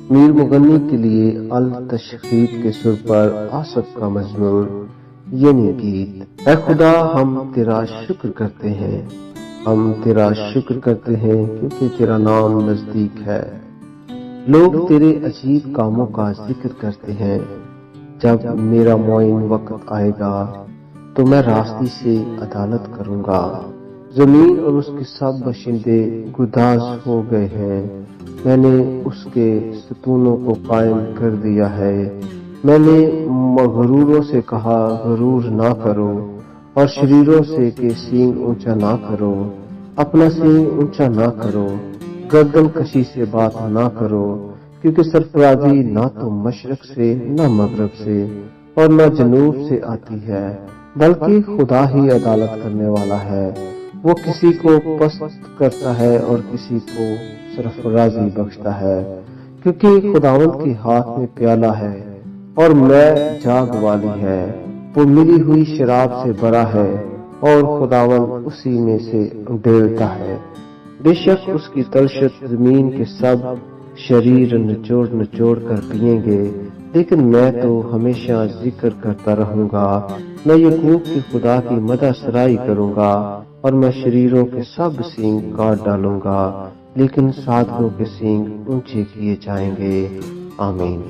میر مغنی کے لیے التشخیص کے سر پر آصف کا مزمور یعنی گیت۔ اے خدا ہم تیرا شکر کرتے ہیں، ہم تیرا شکر کرتے ہیں کیونکہ تیرا نام نزدیک ہے۔ لوگ تیرے عجیب کاموں کا ذکر کرتے ہیں۔ جب میرا معین وقت آئے گا تو میں راستی سے عدالت کروں گا۔ زمین اور اس کے سب باشندے گداز ہو گئے ہیں، میں نے اس کے ستونوں کو قائم کر دیا ہے۔ میں نے مغروروں سے کہا غرور نہ کرو، اور شریروں سے کہ سینگ اونچا نہ کرو۔ اپنا سینگ اونچا نہ کرو، گردن کشی سے بات نہ کرو، کیونکہ سرفرازی نہ تو مشرق سے نہ مغرب سے اور نہ جنوب سے آتی ہے، بلکہ خدا ہی عدالت کرنے والا ہے۔ وہ کسی کو پست کرتا ہے اور کسی کو سرفرازی بخشتا ہے، کیونکہ خداوند کے ہاتھ میں پیالہ ہے اور میں جاگ والی ہے۔ وہ ملی ہوئی شراب سے بھرا ہے اور خداوند اسی میں سے ڈیلتا ہے۔ بے شک اس کی تلشت زمین کے سب شریر نچوڑ نچوڑ کر پیئیں گے، لیکن میں تو ہمیشہ ذکر کرتا رہوں گا۔ میں یعقوب کے خدا کی مدح سرائی کروں گا، اور میں شریروں کے سب سینگ کاٹ ڈالوں گا، لیکن صادقوں کے سینگ اونچے کیے جائیں گے۔ آمین۔